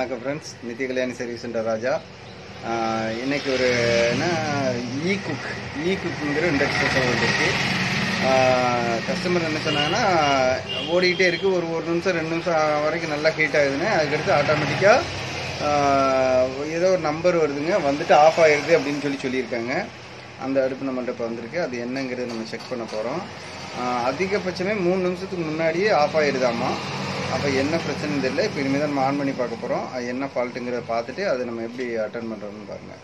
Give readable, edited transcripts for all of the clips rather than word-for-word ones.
வணக்கம் ஃப்ரெண்ட்ஸ், நித்திய Kalyani service centre ராஜா. இன்றைக்கி ஒரு என்ன குக்குங்கிற இண்டக்ஷன் ஸ்டவ் வந்துருக்கு. கஸ்டமர் என்ன சொன்னாங்கன்னா, ஓடிக்கிட்டே இருக்குது, ஒரு நிமிஷம் 2 நிமிஷம் வரைக்கும் நல்லா ஹீட் ஆகுதுன்னு. அதுக்கடுத்து ஆட்டோமேட்டிக்காக ஏதோ ஒரு நம்பர் வருதுங்க, வந்துட்டு ஆஃப் ஆகிடுது அப்படின்னு சொல்லியிருக்காங்க. அந்த அடுப்பு நம்மகிட்ட இப்போ வந்திருக்கு. அது என்னங்கிறது நம்ம செக் பண்ண போகிறோம். அதிகபட்சமே 3 நிமிஷத்துக்கு முன்னாடியே ஆஃப் ஆகிடுதாம்மா. அப்போ என்ன பிரச்சனைன்னு தெரியல. இப்போ இனிமேல் தான் நம்ம ஆன் பண்ணி பார்க்க போகிறோம். அது என்ன ஃபால்ட்டுங்கிறத பார்த்துட்டு அதை நம்ம எப்படி அட்டன் பண்ணுறோம்னு பாருங்கள்.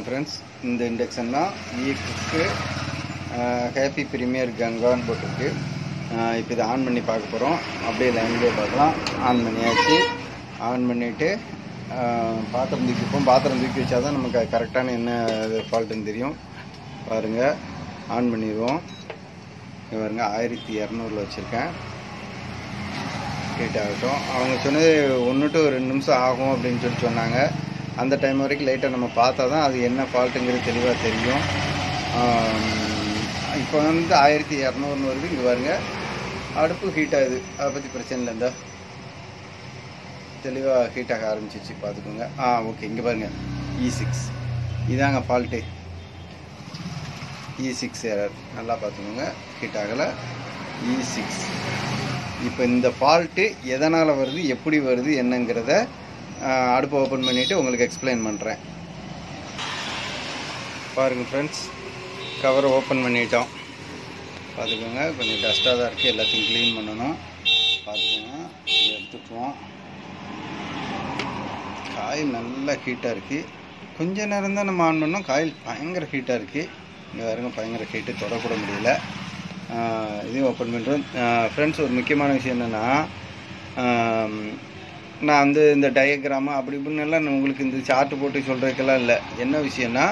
ஃப்ரெண்ட்ஸ், இந்த இண்டக்ஷன் தான் குக்கு ஹேப்பி ப்ரீமியர் கங்கான்னு போட்டிருக்கு. இப்போ இதை ஆன் பண்ணி பார்க்க போகிறோம். அப்படியே லைன்லேயே பார்க்கலாம். ஆன் பண்ணியாச்சு. ஆன் பண்ணிவிட்டு பாத்திரம் தூக்கிப்போம். பாத்திரம் தூக்கி வச்சா தான் நமக்கு கரெக்டான என்ன ஃபால்ட்டுன்னு தெரியும். பாருங்கள், ஆன் பண்ணிடுவோம். இங்கே பாருங்க, 1200 வச்சுருக்கேன். ஹீட் ஆகட்டும். அவங்க சொன்னது 1 to 2 நிமிஷம் ஆகும் அப்படின்னு சொன்னாங்க. அந்த டைம் வரைக்கும் லைட்டாக நம்ம பார்த்தா தான் அது என்ன ஃபால்ட்டுங்கிறது தெளிவாக தெரியும். இப்போ 1200 வருது. இங்கே பாருங்க, அடுப்பு ஹீட் ஆகுது. அதை பற்றி பிரச்சனை இல்லை. இந்த தெளிவாக ஹீட் ஆக ஆரம்பிச்சிச்சு, பார்த்துக்கோங்க. ஓகே, இங்கே பாருங்கள், E6 இதாங்க ஃபால்ட்டு. E6 எரர், நல்லா பார்த்துக்கோங்க. ஹீட் ஆகலை. E6. இப்போ இந்த ஃபால்ட்டு எதனால் வருது, எப்படி வருது, என்னங்கிறத அடுப்பை ஓப்பன் பண்ணிவிட்டு உங்களுக்கு எக்ஸ்பிளைன் பண்ணுறேன். பாருங்கள் ஃப்ரெண்ட்ஸ், கவரை ஓப்பன் பண்ணிட்டோம். பார்த்துக்கோங்க, கொஞ்சம் டஸ்ட்டாக தான் இருக்குது. எல்லாத்தையும் க்ளீன் பண்ணணும். பார்த்துக்கோங்க, இதை எடுத்துக்குவோம். காயில் நல்லா ஹீட்டாக இருக்குது. கொஞ்ச நேரம் தான் நம்ம ஆன் பண்ணோம். காயில் பயங்கர ஹீட்டாக இருக்குது. இங்கே பாருங்க, பயங்கர ஹீட்டு, தொடக்கூட முடியல. இதையும் ஓப்பன் பண்ணுறோம். ஃப்ரெண்ட்ஸ், ஒரு முக்கியமான விஷயம் என்னென்னா, நான் இந்த டயக்ராமு அப்படி இப்படின்னெல்லாம் உங்களுக்கு இந்த சார்ட்டு போட்டு சொல்கிறதுக்கெல்லாம் இல்லை. என்ன விஷயம்னா,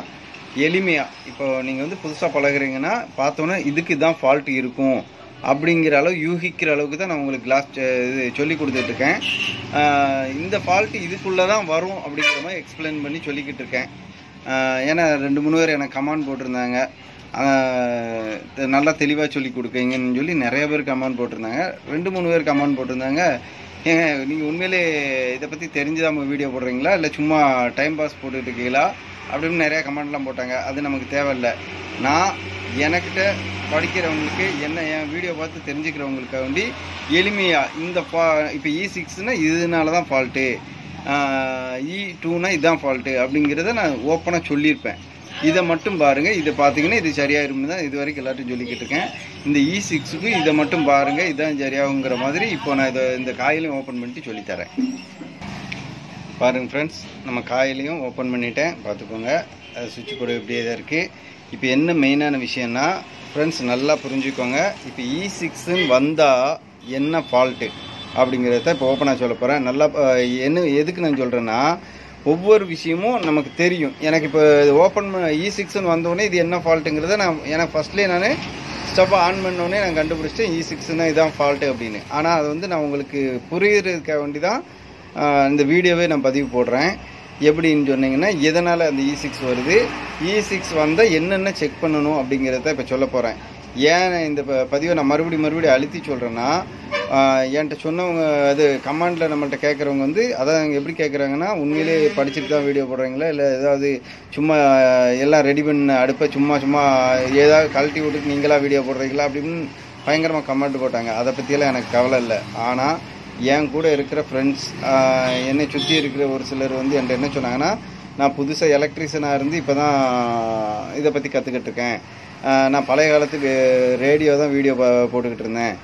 எளிமையாக இப்போ நீங்கள் புதுசாக பழகுறீங்கன்னா பார்த்தோன்னே இதுக்கு தான் ஃபால்ட் இருக்கும் அப்படிங்கிற அளவு யூகிக்கிற அளவுக்கு தான் நான் உங்களுக்கு இது சொல்லி கொடுத்துட்ருக்கேன். இந்த ஃபால்ட்டு இதுக்குள்ளே தான் வரும் அப்படிங்கிற மாதிரி எக்ஸ்பிளைன் பண்ணி சொல்லிக்கிட்டு இருக்கேன். ஏன்னா 2-3 பேர் எனக்கு கமெண்ட் போட்டிருந்தாங்க, நல்லா தெளிவாக சொல்லி கொடுக்குங்கன்னு சொல்லி நிறைய பேர் கமெண்ட் போட்டிருந்தாங்க. 2-3 பேர் கமெண்ட் போட்டிருந்தாங்க, ஏங்க நீங்கள் உண்மையிலே இதை பற்றி தெரிஞ்சுதான் வீடியோ போடுறீங்களா, இல்லை சும்மா டைம் பாஸ் போட்டுட்டு இருக்கீங்களா அப்படின்னு நிறையா கமெண்ட்லாம் போட்டாங்க. அது நமக்கு தேவையில்லை. நான் எனக்கிட்ட படிக்கிறவங்களுக்கு என் வீடியோ பார்த்து தெரிஞ்சுக்கிறவங்களுக்காக வேண்டி எளிமையாக இப்போ E6னா இதனால தான் ஃபால்ட்டு, E2னா இதுதான் ஃபால்ட்டு அப்படிங்கிறத நான் ஓப்பனாக சொல்லியிருப்பேன். இதை மட்டும் பாருங்கள். இதை பார்த்தீங்கன்னா இது சரியாயிரும்னு தான் இது வரைக்கும் எல்லாத்தையும் சொல்லிக்கிட்டு இருக்கேன். இந்த E6க்கு இதை மட்டும் பாருங்கள், இதுதான் சரியாகுங்கிற மாதிரி இப்போ நான் இந்த காயிலையும் ஓப்பன் பண்ணிட்டு சொல்லித்தரேன். பாருங்கள் ஃப்ரெண்ட்ஸ், நம்ம காயிலையும் ஓப்பன் பண்ணிட்டேன். பார்த்துக்கோங்க, சுவிட்ச் போர்டு இப்படியே தான் இருக்குது. இப்போ என்ன மெயினான விஷயம்னா ஃப்ரெண்ட்ஸ், நல்லா புரிஞ்சுக்கோங்க. இப்போ E6ன்னு வந்தால் என்ன ஃபால்ட்டு அப்படிங்கிறத இப்போ ஓப்பனாக சொல்ல போகிறேன். நல்லா எதுக்கு நான் சொல்கிறேன்னா, ஒவ்வொரு விஷயமும் நமக்கு தெரியும். எனக்கு இப்போ ஓப்பன் E6ன்னு வந்தோடனே இது என்ன ஃபால்ட்டுங்கிறத எனக்கு ஃபஸ்ட்லேயே நான் ஸ்டவ்வை ஆன் பண்ணோடனே நான் கண்டுபிடிச்சிட்டேன் E6ன்னா இதுதான் ஃபால்ட்டு அப்படின்னு. ஆனால் அது நான் உங்களுக்கு புரியுறதுக்காக வேண்டி தான் இந்த வீடியோவே நான் பதிவு போடுறேன். எப்படின்னு சொன்னீங்கன்னா, எதனால் அந்த E6 வருது, E6 வந்தால் என்னென்ன செக் பண்ணணும் அப்படிங்கிறத இப்போ சொல்ல போகிறேன். ஏன் இந்த பதிவை நான் மறுபடியும் அழுத்தி சொல்கிறேன்னா, என்கிட்ட சொன்னவங்க அது கமெண்டில் நம்மள்கிட்ட கேட்குறவங்க அதான் எப்படி கேட்குறாங்கன்னா, உண்மையிலே படிச்சுட்டு தான் வீடியோ போடுறீங்களா, இல்லை ஏதாவது சும்மா எல்லாம் ரெடி பண்ண அடுப்பை சும்மா ஏதாவது கழட்டி விட்டுட்டு நீங்களாக வீடியோ போடுறீங்களா அப்படின்னு பயங்கரமாக கமெண்ட் போட்டாங்க. அதை பற்றியெல்லாம் எனக்கு கவலை இல்லை. ஆனால் என் கூட இருக்கிற ஃப்ரெண்ட்ஸ், என்னை சுற்றி இருக்கிற ஒரு சிலர் என்கிட்ட என்ன சொன்னாங்கன்னா, நான் புதுசாக எலக்ட்ரிஷியனாக இருந்து இப்போ தான் இதை பற்றி கற்றுக்கிட்டு இருக்கேன். நான் பழைய காலத்துக்கு ரேடியோ தான் வீடியோ போட்டுக்கிட்டு இருந்தேன்.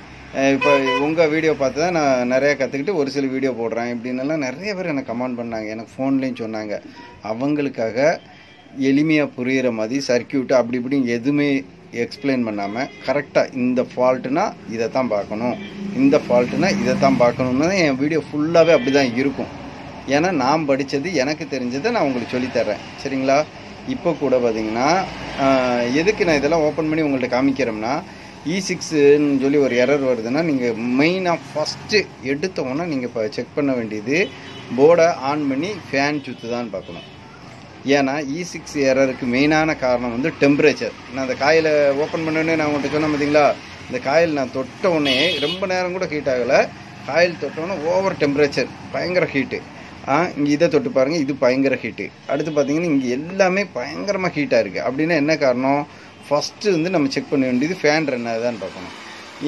இப்போ உங்கள் வீடியோ பார்த்து தான் நான் நிறையா கற்றுக்கிட்டு ஒரு சில வீடியோ போடுறேன் இப்படின்னெல்லாம் நிறைய பேர் எனக்கு கமெண்ட் பண்ணாங்க. எனக்கு ஃபோன்லேயும் சொன்னாங்க. அவங்களுக்காக எளிமையாக புரிகிற மாதிரி சர்க்கியூட்டு அப்படி இப்படின்னு எதுவுமே எக்ஸ்பிளைன் பண்ணாமல் கரெக்டாக இந்த ஃபால்ட்டுனா இதை தான் பார்க்கணும், இந்த ஃபால்ட்டுனா இதை தான் பார்க்கணுன்னு தான் என் வீடியோ ஃபுல்லாகவே அப்படி தான் இருக்கும். ஏன்னா நான் படித்தது எனக்கு தெரிஞ்சதை நான் உங்களுக்கு சொல்லித்தர்றேன். சரிங்களா? இப்போ கூட பார்த்தீங்கன்னா, எதுக்கு நான் இதெல்லாம் ஓப்பன் பண்ணி உங்கள்கிட்ட காமிக்கிறோம்னா, E6ன்னு சொல்லி ஒரு எரர் வருதுன்னா, நீங்கள் மெயினாக ஃபஸ்ட்டு எடுத்தோன்னா நீங்கள் இப்போ செக் பண்ண வேண்டியது போர்டை ஆன் பண்ணி ஃபேன் சுற்றுதான்னு பார்க்கணும். ஏன்னா E6 எரருக்கு மெயினான காரணம் டெம்பரேச்சர். நான் அந்த காயில் ஓப்பன் பண்ணோடனே நான் உங்கள்கிட்ட சொன்னேன் பார்த்தீங்களா, இந்த காயில் நான் தொட்ட உடனே ரொம்ப நேரம் கூட ஹீட் ஆகலை, காயில் தொட்டோன்னா ஓவர் டெம்பரேச்சர், பயங்கர ஹீட்டு. இங்கே இதை தொட்டு பாருங்கள், இது பயங்கர ஹீட்டு. அடுத்து பார்த்தீங்கன்னா இங்கே எல்லாமே பயங்கரமாக ஹீட்டாக இருக்குது. அப்படின்னா என்ன காரணம்? ஃபஸ்ட்டு வந்து நம்ம செக் பண்ண வேண்டியது ஃபேன் ரன் ஆகுதான்னு பார்க்கணும்.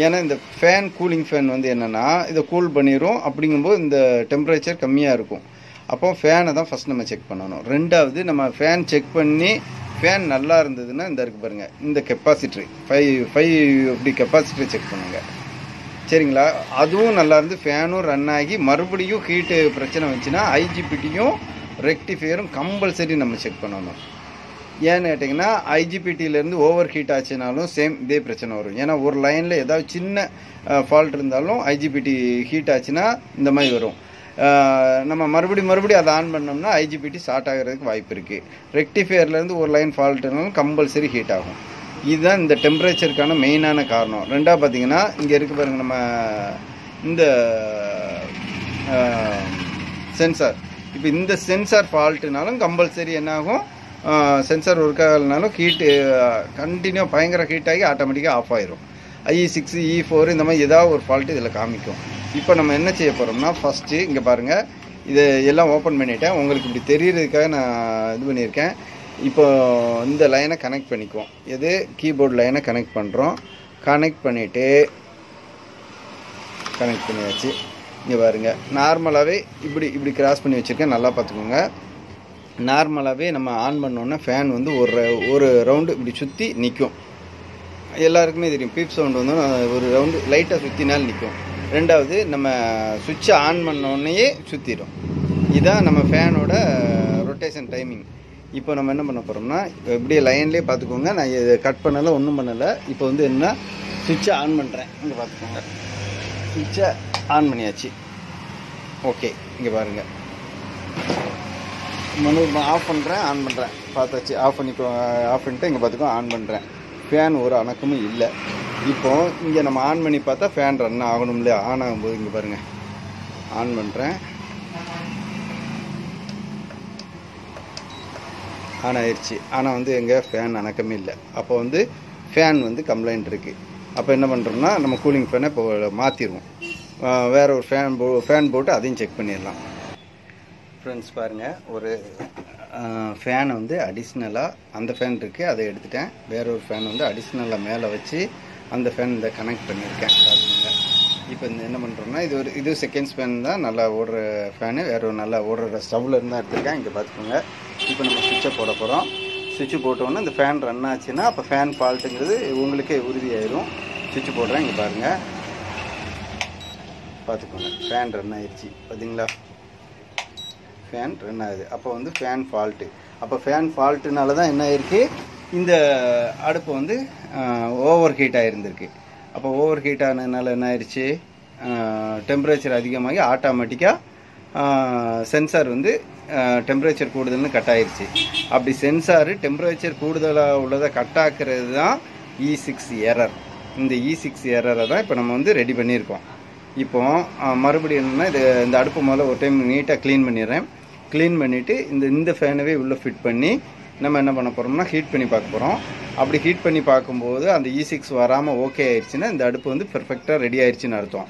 ஏன்னா இந்த ஃபேன் கூலிங் ஃபேன் வந்து என்னென்னா இதை கூல் பண்ணிடும். அப்படிங்கும்போது இந்த டெம்பரேச்சர் கம்மியாக இருக்கும். அப்போ ஃபேனை தான் ஃபஸ்ட் நம்ம செக் பண்ணணும். ரெண்டாவது நம்ம ஃபேன் செக் பண்ணி ஃபேன் நல்லா இருந்ததுன்னா இந்த இருக்குது பாருங்கள், இந்த கெப்பாசிட்ரி 5 கெப்பாசிட்ரி செக் பண்ணுங்கள். சரிங்களா? அதுவும் நல்லா இருந்து ஃபேனும் ரன் ஆகி மறுபடியும் ஹீட்டு பிரச்சனை வந்துச்சுன்னா ஐஜிபிடியும் ரெக்டிஃபையரும் கம்பல்சரி நம்ம செக் பண்ணணும். ஏன்னு கேட்டிங்கன்னா ஐஜிபிடியிலேருந்து ஓவர் ஹீட் ஆச்சுனாலும் சேம் இதே பிரச்சனை வரும். ஏன்னா ஒரு லைனில் ஏதாவது சின்ன ஃபால்ட் இருந்தாலும் ஐஜிபிடி ஹீட் ஆச்சுன்னா இந்த மாதிரி வரும். நம்ம மறுபடியும் அதை ஆன் பண்ணோம்னா ஐஜிபிடி ஸ்டார்ட் ஆகிறதுக்கு வாய்ப்பு இருக்குது. ரெக்டிஃபையர்லேருந்து ஒரு லைன் ஃபால்ட்டுனாலும் கம்பல்சரி ஹீட் ஆகும். இதுதான் இந்த டெம்பரேச்சருக்கான மெயினான காரணம். ரெண்டாவது பார்த்தீங்கன்னா இங்கே இருக்குது பாருங்கள், நம்ம இந்த சென்சார். இப்போ இந்த சென்சார் ஃபால்ட்டுனாலும் கம்பல்சரி என்னாகும், சென்சார் ஒர்க் ஆகலைனாலும் ஹீட்டு கண்டினியூ பயங்கர ஹீட் ஆகி ஆட்டோமேட்டிக்காக ஆஃப் ஆயிரும். IE6 E4 இந்த மாதிரி ஏதாவது ஒரு ஃபால்ட்டு இதில் காமிக்கும். இப்போ நம்ம என்ன செய்ய போகிறோம்னா ஃபஸ்ட்டு இங்கே பாருங்கள், இதை எல்லாம் ஓப்பன் பண்ணிவிட்டேன். உங்களுக்கு இப்படி தெரியறதுக்காக நான் இது பண்ணியிருக்கேன். இப்போ இந்த லைனை கனெக்ட் பண்ணிக்குவோம். எது கீபோர்டு லைனை கனெக்ட் பண்ணுறோம். கனெக்ட் பண்ணியாச்சு. இங்கே பாருங்கள், நார்மலாகவே இப்படி கிராஸ் பண்ணி வச்சுருக்கேன். நல்லா பார்த்துக்கோங்க. நார்மலாகவே நம்ம ஆன் பண்ணோன்னா ஃபேன் வந்து ஒரு ரவுண்டு இப்படி சுற்றி நிற்கும். எல்லாருக்குமே தெரியும், பீப் சவுண்டு வந்து ஒரு ரவுண்டு லைட்டாக சுற்றினாலும் நிற்கும். ரெண்டாவது நம்ம சுவிட்சை ஆன் பண்ணோடனேயே சுற்றிடும். இதுதான் நம்ம ஃபேனோட ரொட்டேஷன் டைமிங். இப்போ நம்ம என்ன பண்ண போகிறோம்னா இப்படியே லைன்லேயே பார்த்துக்கோங்க. நான் இதை கட் பண்ணலை, ஒன்றும் பண்ணலை. இப்போ வந்து என்ன, சுவிட்சை ஆன் பண்ணுறேன். இங்கே பார்த்துக்கோங்க, சுவிட்சை ஆன் பண்ணியாச்சு. ஓகே, இங்கே பாருங்கள், ஆஃப் பண்ணுறேன், ஆன் பண்ணுறேன். பார்த்தாச்சு. ஆஃப் பண்ணிட்டு இங்கே பார்த்துக்கோ ஆன் பண்ணுறேன். ஃபேன் ஒரு அணக்கமும் இல்லை. இப்போது இங்கே நம்ம ஆன் பண்ணி பார்த்தா ஃபேன் ரன் ஆகணும் இல்லையா? ஆன் ஆகும்போது இங்கே பாருங்கள், ஆன் பண்ணுறேன், ஆன் ஆயிடுச்சு. ஆனால் வந்து எங்கள் ஃபேன் அணக்கமே இல்லை. அப்போ வந்து ஃபேன் வந்து கம்ப்ளைண்ட் இருக்குது. அப்போ என்ன பண்ணுறோம்னா நம்ம கூலிங் ஃபேனை இப்போ மாற்றிடுவோம். வேறு ஒரு ஃபேன் போட்டு அதையும் செக் பண்ணிடலாம். ஃப்ரெண்ட்ஸ் பாருங்கள், ஒரு ஃபேனை வந்து அடிஷ்னலாக அந்த ஃபேன் இருக்குது, அதை எடுத்துட்டேன். வேற ஒரு ஃபேன் வந்து அடிஷ்னலாக மேலே வச்சு அந்த ஃபேன் இந்த கனெக்ட் பண்ணியிருக்கேன். பார்த்துக்கோங்க. இப்போ இந்த என்ன பண்ணுறோம்னா இது செகண்ட் ஃபேன் தான், நல்லா ஓடுற ஃபேனு. வேறு ஒரு நல்லா ஓடுற ஸ்டவ்வில் இருந்தால் எடுத்துருக்கேன். இங்கே பார்த்துக்கோங்க. இப்போ நம்ம சுவிட்சை போட போகிறோம். சுவிட்சு போட்டோன்னே இந்த ஃபேன் ரன் ஆச்சுன்னா அப்போ ஃபேன் ஃபால்ட்டுங்கிறது உங்களுக்கே உறுதியாயிரும். சுவிட்சு போடுறேன். இங்கே பாருங்கள், பார்த்துக்கோங்க, ஃபேன் ரன் ஆயிடுச்சு. பார்த்தீங்களா? ஃபேன் ரன் ஆகுது. அப்போ வந்து ஃபேன் ஃபால்ட்டு. அப்போ ஃபேன் ஃபால்ட்டுனால தான் என்ன ஆயிருக்கு, இந்த அடுப்பு வந்து ஓவர் ஹீட் ஆகிருந்திருக்கு. அப்போ ஓவர் ஹீட் ஆனதுனால என்ன ஆயிடுச்சு, டெம்பரேச்சர் அதிகமாகி ஆட்டோமேட்டிக்காக சென்சார் வந்து டெம்பரேச்சர் கூடுதல்னு கட் ஆயிடுச்சு. அப்படி சென்சாரு டெம்பரேச்சர் கூடுதலாக உள்ளதை கட் ஆக்குறது தான் E6 எரர். இந்த E6 எரரை தான் இப்போ நம்ம வந்து ரெடி பண்ணியிருக்கோம். இப்போ மறுபடியும் என்னென்னா இந்த அடுப்பு முதல்ல ஒரு டைம் நீட்டாக க்ளீன் பண்ணிடுறேன். க்ளீன் பண்ணிவிட்டு இந்த ஃபேனவே உள்ளே ஃபிட் பண்ணி நம்ம என்ன பண்ண போகிறோம்னா ஹீட் பண்ணி பார்க்க போகிறோம். அப்படி ஹீட் பண்ணி பார்க்கும்போது அந்த E6 வராமல் ஓகே ஆயிடுச்சுன்னா இந்த அடுப்பு வந்து பெர்ஃபெக்டாக ரெடி ஆயிடுச்சுன்னு அர்த்தம்.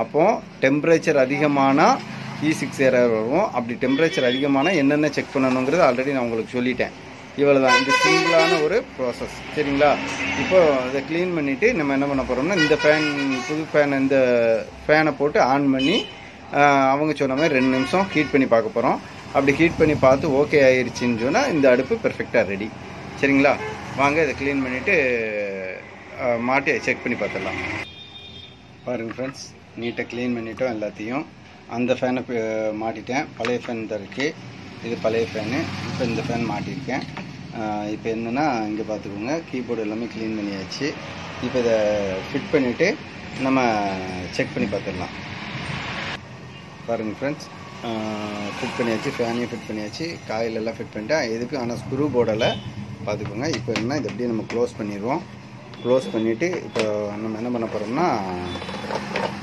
அப்போது டெம்பரேச்சர் அதிகமானால் E6 எரர் வரும். அப்படி டெம்பரேச்சர் அதிகமானால் என்னென்ன செக் பண்ணணுங்கிறது ஆல்ரெடி நான் உங்களுக்கு சொல்லிட்டேன். இவ்வளோ தான், இது சிம்பிளான ஒரு ப்ராசஸ். சரிங்களா? இப்போது இதை க்ளீன் பண்ணிவிட்டு நம்ம என்ன பண்ண போகிறோம்னா இந்த புது இந்த ஃபேனை போட்டு ஆன் பண்ணி அவங்க சொன்ன மாதிரி 2 நிமிஷம் ஹீட் பண்ணி பார்க்க போகிறோம். அப்படி ஹீட் பண்ணி பார்த்து ஓகே ஆயிடுச்சின்னு சொன்னால் இந்த அடுப்பு பெர்ஃபெக்டாக ரெடி. சரிங்களா? வாங்க இதை க்ளீன் பண்ணிவிட்டு மாட்டி செக் பண்ணி பார்த்துடலாம். பாருங்கள் ஃப்ரெண்ட்ஸ், நீட்டாக க்ளீன் பண்ணிட்டோம் எல்லாத்தையும். அந்த ஃபேனை மாட்டிட்டேன். பழைய ஃபேன் தான் இருக்குது, இது பழைய ஃபேனு. இப்போ இந்த ஃபேன் மாட்டியிருக்கேன். இப்போ என்னென்னா இங்கே பார்த்துக்கோங்க, கீபோர்டு எல்லாமே க்ளீன் பண்ணியாச்சு. இப்போ இதை ஃபிட் பண்ணிவிட்டு நம்ம செக் பண்ணி பார்த்துடலாம். பாருங்கள் ஃப்ரெண்ட்ஸ், ஃபிட் பண்ணியாச்சு, ஃபேனையும் ஃபிட் பண்ணியாச்சு, காயிலெல்லாம் ஃபிட் பண்ணிட்டேன். எதுக்கும் ஆனால் ஸ்க்ரூ போர்டில் பார்த்துக்கோங்க. இப்போ என்ன இதை அப்படியே நம்ம க்ளோஸ் பண்ணிடுவோம். க்ளோஸ் பண்ணிவிட்டு இப்போ நம்ம என்ன பண்ண போகிறோம்னா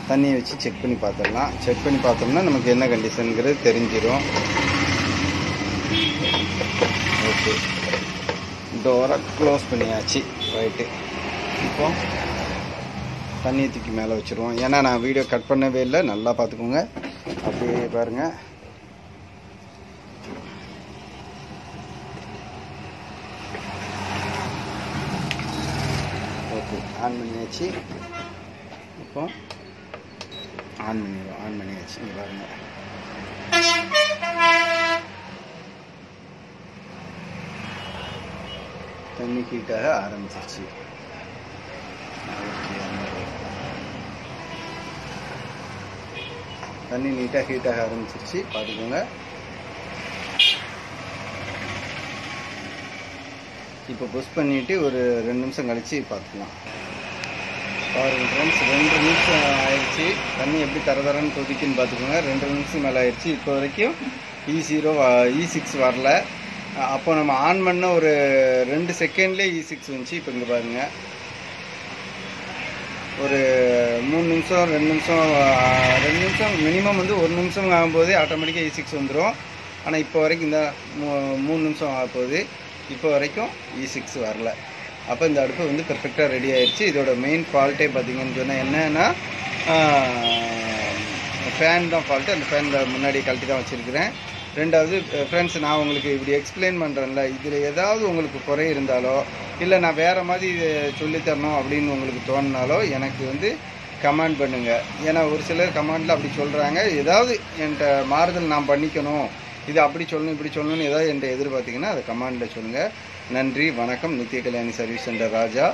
தண்ணியை வச்சு செக் பண்ணி பார்த்துடலாம். செக் பண்ணி பார்த்தோம்னா நமக்கு என்ன கண்டிஷனுங்கிறது தெரிஞ்சிடும். ஓகே, டோரை க்ளோஸ் பண்ணியாச்சு. ரைட்டு. இப்போ தண்ணியை தூக்கி மேலே வச்சுருவோம். ஏன்னா நான் வீடியோ கட் பண்ணவே இல்லை, நல்லா பார்த்துக்கோங்க. அப்படியே பாருங்கள். ஓகே, ஆன் பண்ணியாச்சு. இப்போ ஆன் பண்ணியாச்சு. இங்கே பாருங்கள். தண்ணி ஹீட்டாக ஆரம்பிச்சிருச்சு. தண்ணி நீட்டாக ஹீட்டாக ஆரம்பிச்சிருச்சு, பார்த்துக்கோங்க. இப்போ புஷ் பண்ணிவிட்டு ஒரு 2 நிமிஷம் கழித்து பார்த்துக்கலாம். பாருங்கள் ஃப்ரெண்ட்ஸ், 2 நிமிஷம் ஆயிடுச்சு. தண்ணி எப்படி தரன்னு கொதிக்குன்னு பார்த்துக்கோங்க. 2 நிமிஷம் மேலே ஆயிடுச்சு. இப்போ வரைக்கும் E0 E6 வரல. அப்போ நம்ம ஆன் பண்ண ஒரு 2 செகண்ட்லேயே E6 வந்துச்சு. இப்போ இங்கே பாருங்கள், ஒரு 3 நிமிஷம் 2 நிமிஷம் மினிமம் வந்து 1 நிமிஷம் ஆகும்போதே ஆட்டோமேட்டிக்காக E6 வந்துடும். ஆனால் இப்போ வரைக்கும் இந்த 3 நிமிஷம் ஆகப்போகுது. இப்போ வரைக்கும் E6 வரல. அப்போ இந்த அடுப்பு வந்து பெர்ஃபெக்டாக ரெடி ஆயிடுச்சு. இதோட மெயின் ஃபால்ட்டே பார்த்தீங்கன்னு சொன்னால் என்னென்னா ஃபேன் தான் ஃபால்ட்டு. அந்த ஃபேன் முன்னாடி கழட்டி தான் வச்சுருக்கிறேன். ரெண்டாவது ஃப்ரெண்ட்ஸ், நான் உங்களுக்கு இப்படி எக்ஸ்பிளைன் பண்ணுறேன்ல, இதில் ஏதாவது உங்களுக்கு குறை இருந்தாலோ இல்லை நான் வேறு மாதிரி இதை சொல்லித்தரணும் அப்படின்னு உங்களுக்கு தோணினாலோ எனக்கு வந்து கமெண்ட் பண்ணுங்கள். ஏன்னா ஒரு சிலர் கமெண்டில் அப்படி சொல்கிறாங்க. ஏதாவது என்கிட்ட மாறுதல் நான் பண்ணிக்கணும், இது அப்படி சொல்லணும் இப்படி சொல்லணும்னு ஏதாவது என்கிட்ட எதிர்பார்த்தீங்கன்னா அதை கமெண்டில் சொல்லுங்கள். நன்றி, வணக்கம். நித்திய கல்யாணி சர்வீஸ் சென்டர் ராஜா.